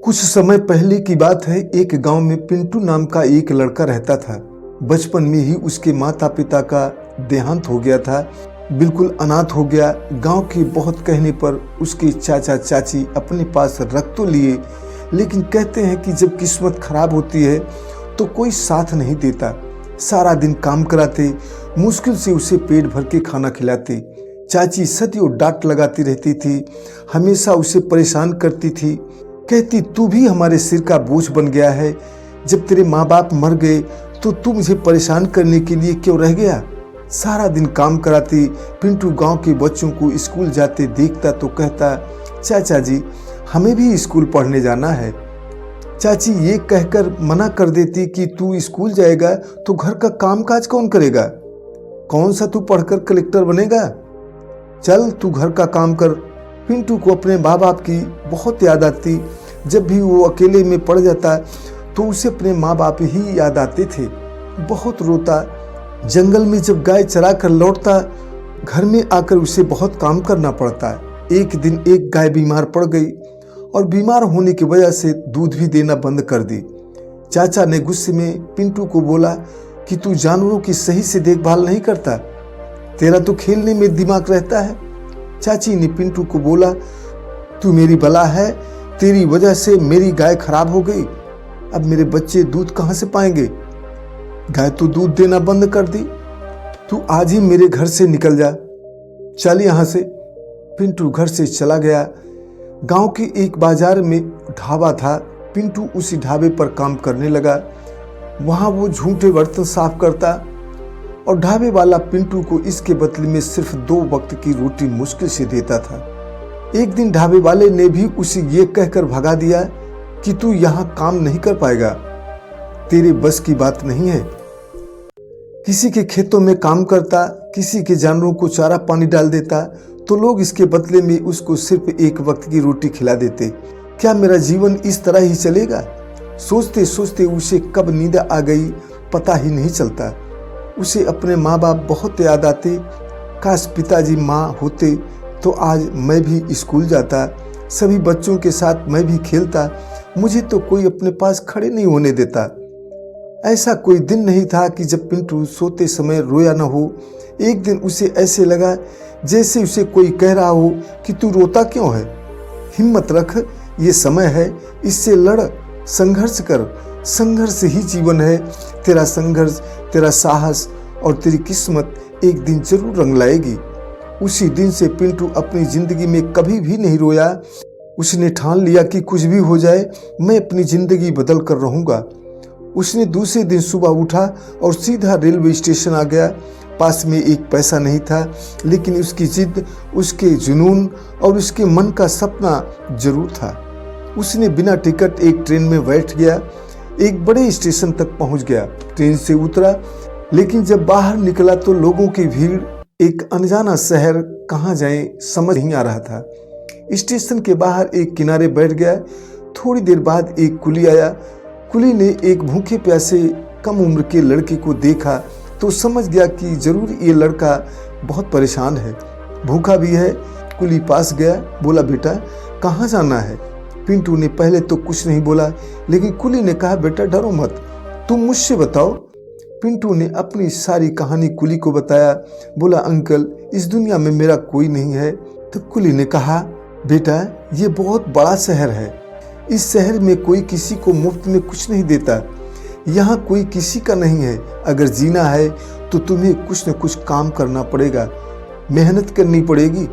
कुछ समय पहले की बात है। एक गांव में पिंटू नाम का एक लड़का रहता था। बचपन में ही उसके माता पिता का देहांत हो गया था, बिल्कुल अनाथ हो गया। गांव के बहुत कहने पर उसके चाचा चाची अपने पास रख तो लिए, लेकिन कहते हैं कि जब किस्मत खराब होती है तो कोई साथ नहीं देता। सारा दिन काम कराते, मुश्किल से उसे पेट भर के खाना खिलाते। चाची सदियों डांट लगाती रहती थी, हमेशा उसे परेशान करती थी। कहती, तू भी हमारे सिर का बोझ बन गया है। जब तेरे माँ बाप मर गए तो तू मुझे परेशान करने के लिए क्यों रह गया। सारा दिन काम कराती। पिंटू गांव के बच्चों को स्कूल जाते देखता तो कहता, चाचा जी हमें भी स्कूल पढ़ने जाना है। चाची ये कहकर मना कर देती कि तू स्कूल जाएगा तो घर का कामकाज कौन करेगा। कौन सा तू पढ़कर कलेक्टर बनेगा, चल तू घर का काम कर। पिंटू को अपने माँ बाप की बहुत याद आती। जब भी वो अकेले में पड़ जाता तो उसे अपने माँ बाप ही याद आते थे। बहुत रोता। जंगल में जब गाय चरा कर लौटता, घर में आकर उसे बहुत काम करना पड़ता। एक दिन एक गाय बीमार पड़ गई और बीमार होने की वजह से दूध भी देना बंद कर दी। चाचा ने गुस्से में पिंटू को बोला कि तू जानवरों की सही से देखभाल नहीं करता, तेरा तो खेलने में दिमाग रहता है। चाची ने पिंटू को बोला, तू मेरी बला है, तेरी वजह से मेरी गाय खराब हो गई। अब मेरे बच्चे दूध कहाँ से पाएंगे। गाय तो दूध देना बंद कर दी। तू आज ही मेरे घर से निकल जा, चल यहाँ से। पिंटू घर से चला गया। गांव के एक बाजार में ढाबा था। पिंटू उसी ढाबे पर काम करने लगा। वहां वो झूठे बर्तन साफ करता और ढाबे वाला पिंटू को इसके बदले में सिर्फ 2 वक्त की रोटी मुश्किल से देता था। एक दिन ढाबे वाले ने भी उसे ये कहकर भगा दिया कि तू यहाँ काम नहीं कर पाएगा, तेरे बस की बात नहीं है। किसी के खेतों में काम करता, किसी के जानवरों को चारा पानी डाल देता, तो लोग इसके बदले में उसको सिर्फ 1 वक्त की रोटी खिला देते। क्या मेरा जीवन इस तरह ही चलेगा। सोचते सोचते उसे कब नींद आ गई पता ही नहीं चलता। उसे अपने माँ बाप बहुत याद आते। काश पिताजी माँ होते तो आज मैं भी स्कूल जाता, सभी बच्चों के साथ मैं भी खेलता। मुझे तो कोई अपने पास खड़े नहीं होने देता। ऐसा कोई दिन नहीं था कि जब पिंटू सोते समय रोया न हो। एक दिन उसे ऐसे लगा जैसे उसे कोई कह रहा हो कि तू रोता क्यों है, हिम्मत रख, ये समय है, इससे लड़, संघर्ष कर। संघर्ष ही जीवन है। तेरा संघर्ष, तेरा साहस और तेरी किस्मत एक दिन जरूर रंग लाएगी। उसी दिन से पिंटू अपनी जिंदगी में कभी भी नहीं रोया। उसने ठान लिया कि कुछ भी हो जाए मैं अपनी जिंदगी बदल कर रहूंगा। उसने दूसरे दिन सुबह उठा और सीधा रेलवे स्टेशन आ गया। पास में एक पैसा नहीं था, लेकिन उसकी जिद, उसके जुनून और उसके मन का सपना जरूर था। उसने बिना टिकट एक ट्रेन में बैठ गया। एक बड़े स्टेशन तक पहुंच गया। ट्रेन से उतरा, लेकिन जब बाहर निकला तो लोगों की भीड़, एक अनजाना शहर, कहाँ जाए समझ नहीं आ रहा था। स्टेशन के बाहर एक किनारे बैठ गया। थोड़ी देर बाद एक कुली आया। कुली ने एक भूखे प्यासे कम उम्र के लड़के को देखा तो समझ गया कि जरूर ये लड़का बहुत परेशान है, भूखा भी है। कुली पास गया, बोला, बेटा कहाँ जाना है। पिंटू ने पहले तो कुछ नहीं बोला, लेकिन कुली ने कहा, बेटा डरो मत, तुम मुझसे बताओ। पिंटू ने अपनी सारी कहानी कुली को बताया। बोला, अंकल इस दुनिया में मेरा कोई नहीं है। तो कुली ने कहा, बेटा ये बहुत बड़ा शहर है, इस शहर में कोई किसी को मुफ्त में कुछ नहीं देता। यहाँ कोई किसी का नहीं है। अगर जीना है तो तुम्हें कुछ न कुछ काम करना पड़ेगा, मेहनत करनी पड़ेगी।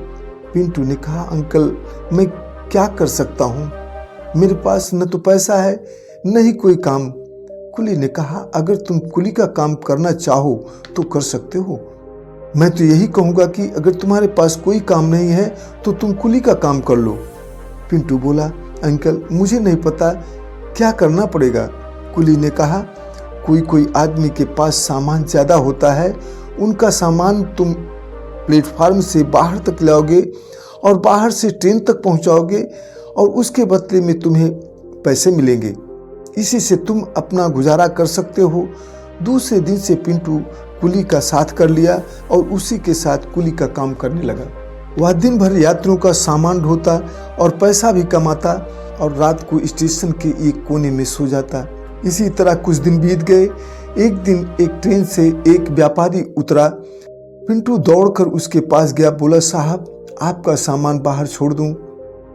पिंटू ने कहा, अंकल मैं क्या कर सकता हूँ, मेरे पास न तो पैसा है न ही कोई काम। कुली ने कहा, अगर तुम कुली का काम करना चाहो तो कर सकते हो। मैं तो यही कहूँगा कि अगर तुम्हारे पास कोई काम नहीं है तो तुम कुली का काम कर लो। पिंटू बोला, अंकल मुझे नहीं पता क्या करना पड़ेगा। कुली ने कहा, कोई आदमी के पास सामान ज़्यादा होता है, उनका सामान तुम प्लेटफार्म से बाहर तक लाओगे और बाहर से ट्रेन तक पहुंचाओगे और उसके बदले में तुम्हें पैसे मिलेंगे। इसी से तुम अपना गुजारा कर सकते हो। दूसरे दिन से पिंटू कुली का साथ कर लिया और उसी के साथ कुली का काम करने लगा। वह दिन भर यात्रियों का सामान ढोता और पैसा भी कमाता। और रात को स्टेशन के एक कोने में सो जाता। इसी तरह कुछ दिन बीत गए। एक दिन एक ट्रेन से एक व्यापारी उतरा। पिंटू दौड़कर उसके पास गया, बोला, साहब आपका सामान बाहर छोड़ दूं?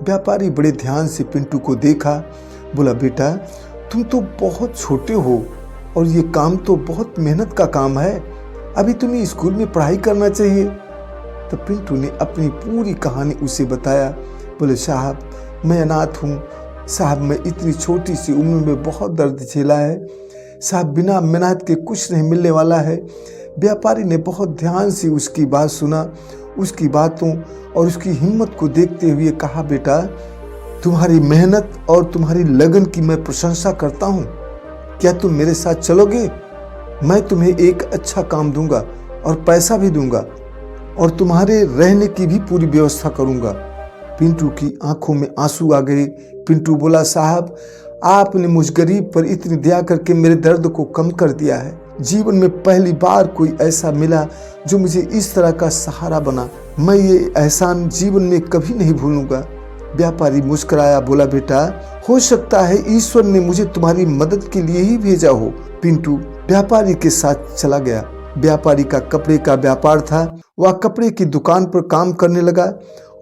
व्यापारी बड़े ध्यान से पिंटू को देखा, बोला, बेटा तुम तो बहुत छोटे हो और ये काम तो बहुत मेहनत का काम है, अभी तुम्हें स्कूल में पढ़ाई करना चाहिए। तो पिंटू ने अपनी पूरी कहानी उसे बताया। बोले, साहब मैं अनाथ हूँ, साहब मैं इतनी छोटी सी उम्र में बहुत दर्द झेला है, साहब बिना मेहनत के कुछ नहीं मिलने वाला है। व्यापारी ने बहुत ध्यान से उसकी बात सुना, उसकी बातों और उसकी हिम्मत को देखते हुए कहा, बेटा तुम्हारी मेहनत और तुम्हारी लगन की मैं प्रशंसा करता हूँ, क्या तुम मेरे साथ चलोगे? मैं तुम्हें एक अच्छा काम दूंगा और पैसा भी दूंगा और तुम्हारे रहने की भी पूरी व्यवस्था करूंगा। पिंटू की आंखों में आंसू आ गए। पिंटू बोला, साहब आपने मुझ गरीब पर इतनी दया करके मेरे दर्द को कम कर दिया है। जीवन में पहली बार कोई ऐसा मिला जो मुझे इस तरह का सहारा बना। मैं ये एहसान जीवन में कभी नहीं भूलूंगा। व्यापारी मुस्कुराया, बोला, बेटा हो सकता है ईश्वर ने मुझे तुम्हारी मदद के लिए ही भेजा हो। पिंटू व्यापारी के साथ चला गया। व्यापारी का कपड़े का व्यापार था। वह कपड़े की दुकान पर काम करने लगा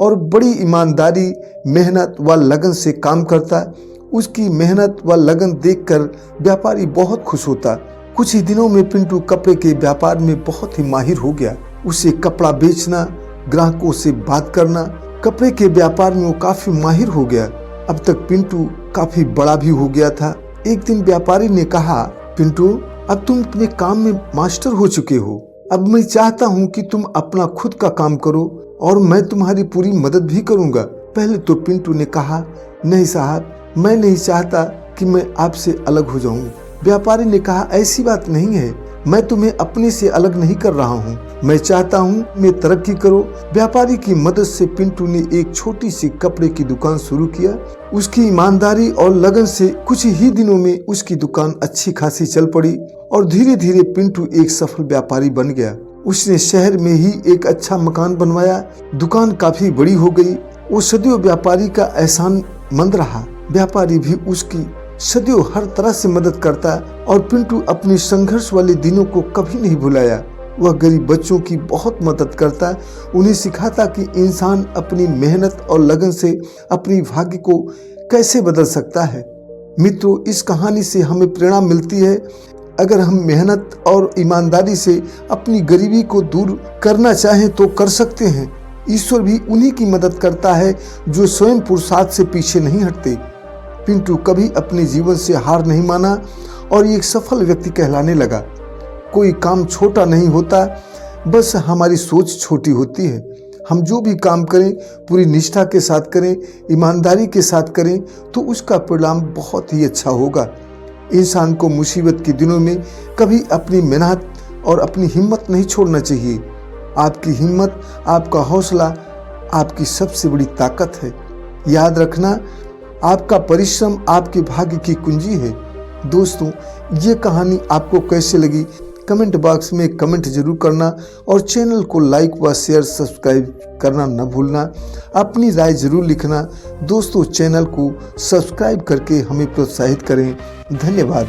और बड़ी ईमानदारी, मेहनत व लगन से काम करता। उसकी मेहनत व लगन देखकर व्यापारी बहुत खुश होता। कुछ ही दिनों में पिंटू कपड़े के व्यापार में बहुत ही माहिर हो गया। उसे कपड़ा बेचना, ग्राहकों से बात करना, कपड़े के व्यापार में वो काफी माहिर हो गया। अब तक पिंटू काफी बड़ा भी हो गया था। एक दिन व्यापारी ने कहा, पिंटू अब तुम अपने काम में मास्टर हो चुके हो, अब मैं चाहता हूँ कि तुम अपना खुद का काम करो और मैं तुम्हारी पूरी मदद भी करूँगा। पहले तो पिंटू ने कहा, नहीं साहब मैं नहीं चाहता कि मैं आपसे अलग हो जाऊँ। व्यापारी ने कहा, ऐसी बात नहीं है, मैं तुम्हें अपने से अलग नहीं कर रहा हूँ, मैं चाहता हूँ मैं तरक्की करो। व्यापारी की मदद से पिंटू ने एक छोटी सी कपड़े की दुकान शुरू किया। उसकी ईमानदारी और लगन से कुछ ही दिनों में उसकी दुकान अच्छी खासी चल पड़ी और धीरे धीरे पिंटू एक सफल व्यापारी बन गया। उसने शहर में ही एक अच्छा मकान बनवाया। दुकान काफी बड़ी हो गई। वो सदियों व्यापारी का एहसानमंद रहा। व्यापारी भी उसकी सदियों हर तरह से मदद करता और पिंटू अपने संघर्ष वाले दिनों को कभी नहीं भुलाया। वह गरीब बच्चों की बहुत मदद करता, उन्हें सिखाता कि इंसान अपनी मेहनत और लगन से अपनी भाग्य को कैसे बदल सकता है। मित्रों, इस कहानी से हमें प्रेरणा मिलती है, अगर हम मेहनत और ईमानदारी से अपनी गरीबी को दूर करना चाहें तो कर सकते हैं। ईश्वर भी उन्हीं की मदद करता है जो स्वयं पुरुषार्थ से पीछे नहीं हटते। पिंटू कभी अपने जीवन से हार नहीं माना और एक सफल व्यक्ति कहलाने लगा। कोई काम छोटा नहीं होता, बस हमारी सोच छोटी होती है। हम जो भी काम करें पूरी निष्ठा के साथ करें, ईमानदारी के साथ करें तो उसका परिणाम बहुत ही अच्छा होगा। इंसान को मुसीबत के दिनों में कभी अपनी मेहनत और अपनी हिम्मत नहीं छोड़ना चाहिए। आपकी हिम्मत, आपका हौसला आपकी सबसे बड़ी ताकत है। याद रखना, आपका परिश्रम आपके भाग्य की कुंजी है। दोस्तों, ये कहानी आपको कैसे लगी कमेंट बॉक्स में कमेंट जरूर करना और चैनल को लाइक व शेयर सब्सक्राइब करना न भूलना। अपनी राय जरूर लिखना। दोस्तों, चैनल को सब्सक्राइब करके हमें प्रोत्साहित करें। धन्यवाद।